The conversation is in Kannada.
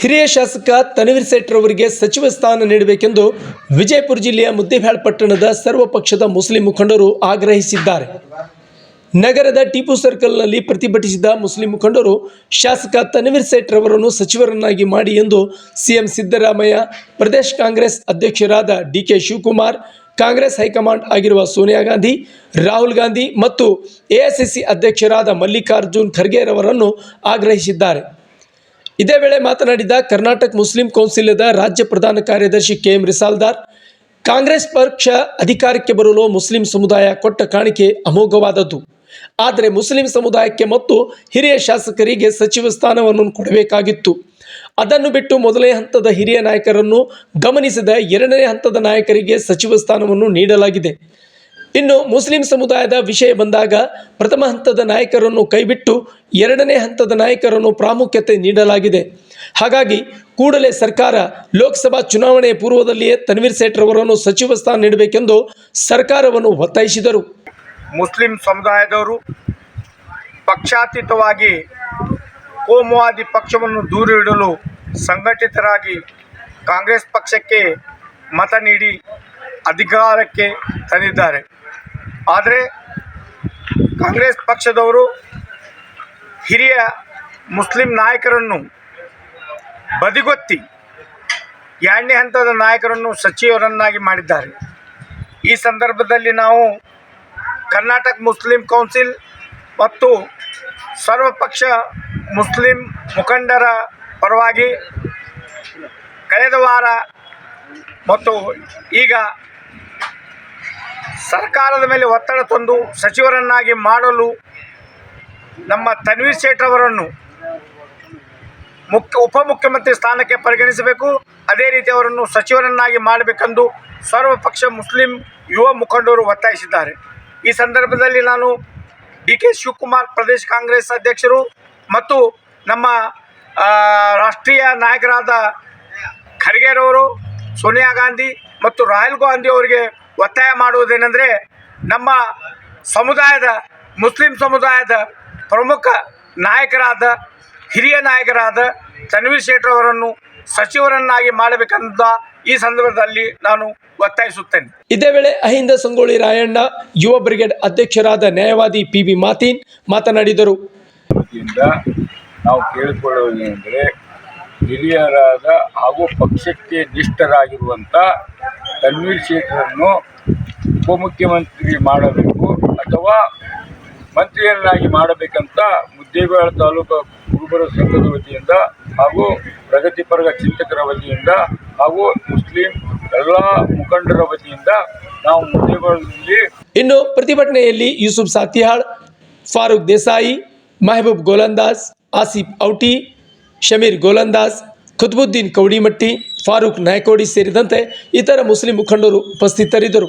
ಹಿರಿಯ ಶಾಸಕ ತನ್ವೀರ್ ಸೇಠ್ ರವರಿಗೆ ಸಚಿವ ಸ್ಥಾನ ನೀಡಬೇಕೆಂದು ವಿಜಯಪುರ ಜಿಲ್ಲೆಯ ಮುದ್ದೇಬಿಹಾಳ್ ಪಟ್ಟಣದ ಸರ್ವಪಕ್ಷದ ಮುಸ್ಲಿಂ ಮುಖಂಡರು ಆಗ್ರಹಿಸಿದ್ದಾರೆ. ನಗರದ ಟಿಪ್ಪು ಸರ್ಕಲ್ನಲ್ಲಿ ಪ್ರತಿಭಟಿಸಿದ ಮುಸ್ಲಿಂ ಮುಖಂಡರು ಶಾಸಕ ತನ್ವೀರ್ ಸೇಠ್ ರವರನ್ನು ಸಚಿವರನ್ನಾಗಿ ಮಾಡಿ ಎಂದು ಸಿಎಂ ಸಿದ್ದರಾಮಯ್ಯ, ಪ್ರದೇಶ ಕಾಂಗ್ರೆಸ್ ಅಧ್ಯಕ್ಷರಾದ ಡಿಕೆ ಶಿವಕುಮಾರ್, ಕಾಂಗ್ರೆಸ್ ಹೈಕಮಾಂಡ್ ಆಗಿರುವ ಸೋನಿಯಾ ಗಾಂಧಿ, ರಾಹುಲ್ ಗಾಂಧಿ ಮತ್ತು ಎಐಸಿಸಿ ಅಧ್ಯಕ್ಷರಾದ ಮಲ್ಲಿಕಾರ್ಜುನ್ ಖರ್ಗೆ ರವರನ್ನು ಆಗ್ರಹಿಸಿದ್ದಾರೆ. ಇದೇ ವೇಳೆ ಮಾತನಾಡಿದ ಕರ್ನಾಟಕ ಮುಸ್ಲಿಂ ಕೌನ್ಸಿಲದ ರಾಜ್ಯ ಪ್ರಧಾನ ಕಾರ್ಯದರ್ಶಿ ಕೆಎಂ ರಿಸಾಲ್ದಾರ್, ಕಾಂಗ್ರೆಸ್ ಪಕ್ಷ ಅಧಿಕಾರಕ್ಕೆ ಬರಲು ಮುಸ್ಲಿಂ ಸಮುದಾಯ ಕೊಟ್ಟ ಕಾಣಿಕೆ ಅಮೋಘವಾದದ್ದು. ಆದರೆ ಮುಸ್ಲಿಂ ಸಮುದಾಯಕ್ಕೆ ಮತ್ತು ಹಿರಿಯ ಶಾಸಕರಿಗೆ ಸಚಿವ ಸ್ಥಾನವನ್ನು ಕೊಡಬೇಕಾಗಿತ್ತು. ಅದನ್ನು ಬಿಟ್ಟು ಮೊದಲನೇ ಹಂತದ ಹಿರಿಯ ನಾಯಕರನ್ನು ಗಮನಿಸಿದ ಎರಡನೇ ಹಂತದ ನಾಯಕರಿಗೆ ಸಚಿವ ಸ್ಥಾನವನ್ನು ನೀಡಲಾಗಿದೆ. ಇನ್ನು ಮುಸ್ಲಿಂ ಸಮುದಾಯದ ವಿಷಯ ಬಂದಾಗ ಪ್ರಥಮ ಹಂತದ ನಾಯಕರನ್ನು ಕೈಬಿಟ್ಟು ಎರಡನೇ ಹಂತದ ನಾಯಕರನ್ನು ಪ್ರಾಮುಖ್ಯತೆ ನೀಡಲಾಗಿದೆ. ಹಾಗಾಗಿ ಕೂಡಲೇ ಸರ್ಕಾರ ಲೋಕಸಭಾ ಚುನಾವಣೆಯ ಪೂರ್ವದಲ್ಲಿಯೇ ತನ್ವೀರ್ ಸೇಠ್ ರವರನ್ನು ಸಚಿವ ಸ್ಥಾನ ನೀಡಬೇಕೆಂದು ಸರ್ಕಾರವನ್ನು ಒತ್ತಾಯಿಸಿದರು. ಮುಸ್ಲಿಂ ಸಮುದಾಯದವರು ಪಕ್ಷಾತೀತವಾಗಿ ಕೋಮುವಾದಿ ಪಕ್ಷವನ್ನು ದೂರವಿಡಲು ಸಂಘಟಿತರಾಗಿ ಕಾಂಗ್ರೆಸ್ ಪಕ್ಷಕ್ಕೆ ಮತ ನೀಡಿ ಅಧಿಕಾರಕ್ಕೆ ತಂದಿದ್ದಾರೆ. ಆದರೆ ಕಾಂಗ್ರೆಸ್ ಪಕ್ಷದವರು ಹಿರಿಯ ಮುಸ್ಲಿಂ ನಾಯಕರನ್ನು ಬದಿಗೊತ್ತಿ ಎರಡನೇ ಹಂತದ ನಾಯಕರನ್ನು ಸಚಿವರನ್ನಾಗಿ ಮಾಡಿದ್ದಾರೆ. ಈ ಸಂದರ್ಭದಲ್ಲಿ ನಾವು ಕರ್ನಾಟಕ ಮುಸ್ಲಿಂ ಕೌನ್ಸಿಲ್ ಮತ್ತು ಸರ್ವಪಕ್ಷ ಮುಸ್ಲಿಂ ಮುಖಂಡರ ಪರವಾಗಿ ಕಳೆದ ವಾರ ಮತ್ತು ಈಗ ಸರ್ಕಾರದ ಮೇಲೆ ಒತ್ತಡ ತಂದು ಸಚಿವರನ್ನಾಗಿ ಮಾಡಲು ನಮ್ಮ ತನ್ವೀರ್ ಸೇಠ್ ಅವರನ್ನು ಉಪಮುಖ್ಯಮಂತ್ರಿ ಸ್ಥಾನಕ್ಕೆ ಪರಿಗಣಿಸಬೇಕು, ಅದೇ ರೀತಿ ಅವರನ್ನು ಸಚಿವರನ್ನಾಗಿ ಮಾಡಬೇಕೆಂದು ಸರ್ವಪಕ್ಷ ಮುಸ್ಲಿಂ ಯುವ ಮುಖಂಡರು ಒತ್ತಾಯಿಸಿದ್ದಾರೆ. ಈ ಸಂದರ್ಭದಲ್ಲಿ ನಾನು ಡಿಕೆ ಶಿವಕುಮಾರ್ ಪ್ರದೇಶ ಕಾಂಗ್ರೆಸ್ ಅಧ್ಯಕ್ಷರು ಮತ್ತು ನಮ್ಮ ರಾಷ್ಟ್ರೀಯ ನಾಯಕರಾದ ಖರ್ಗೆರವರು, ಸೋನಿಯಾ ಗಾಂಧಿ ಮತ್ತು ರಾಹುಲ್ ಗಾಂಧಿ ಅವರಿಗೆ ಒತ್ತಾಯ ಮಾಡುವುದೇನೆಂದರೆ, ನಮ್ಮ ಸಮುದಾಯದ ಮುಸ್ಲಿಂ ಸಮುದಾಯದ ಪ್ರಮುಖ ನಾಯಕರಾದ ಹಿರಿಯ ನಾಯಕರಾದ ತನ್ವೀರ್ ಸೇಠ್ ಅವರನ್ನು ಸಚಿವರನ್ನಾಗಿ ಮಾಡಬೇಕಂತ ಈ ಸಂದರ್ಭದಲ್ಲಿ ನಾನು ಒತ್ತಾಯಿಸುತ್ತೇನೆ. ಇದೇ ವೇಳೆ ಅಹಿಂದ ಸಂಗೊಳ್ಳಿ ರಾಯಣ್ಣ ಯುವ ಬ್ರಿಗೇಡ್ ಅಧ್ಯಕ್ಷರಾದ ನ್ಯಾಯವಾದಿ ಪಿ.ಬಿ. ಮಾತೀನ್ ಮಾತನಾಡಿದರು. ನಾವು ಕೇಳಿಕೊಳ್ಳುವುದೇನೆಂದರೆ, ಹಿರಿಯರಾದ ಹಾಗೂ ಪಕ್ಷಕ್ಕೆ ನಿಷ್ಠರಾಗಿರುವಂಥ ತನ್ವೀರ್ ಸೇಠರನ್ನು ಉಪಮುಖ್ಯಮಂತ್ರಿ ಮಾಡಬೇಕು ಅಥವಾ ಮಂತ್ರಿಯನ್ನಾಗಿ ಮಾಡಬೇಕಂತ ಮುದ್ದೇಬಿಹಾಳ್ ತಾಲೂಕು ಕುರುಬರ ಸಂಘದ ವತಿಯಿಂದ ಹಾಗೂ ಪ್ರಗತಿಪರ ಚಿಂತಕರ ವತಿಯಿಂದ ಹಾಗೂ ಮುಸ್ಲಿಂ ಎಲ್ಲ ಮುಖಂಡರ ವತಿಯಿಂದ ನಾವು ಮುದ್ದೇಬಿಹಾಳದಲ್ಲಿ. ಇನ್ನು ಪ್ರತಿಭಟನೆಯಲ್ಲಿ ಯೂಸುಫ್ ಸಾತಿಹಾಳ್, ಫಾರೂಕ್ ದೇಸಾಯಿ, ಮೆಹಬೂಬ್ ಗೋಲಂದಾಸ್, ಆಸಿಫ್ ಔಟಿ, ಶಮೀರ್ ಗೋಲಂದಾಸ್, ಖುತ್ಬುದ್ದೀನ್ ಕೌಡಿಮಟ್ಟಿ, ಫಾರೂಕ್ ನಾಯ್ಕೋಡಿ ಸೇರಿದಂತೆ ಇತರ ಮುಸ್ಲಿಂ ಮುಖಂಡರು ಉಪಸ್ಥಿತರಿದ್ದರು.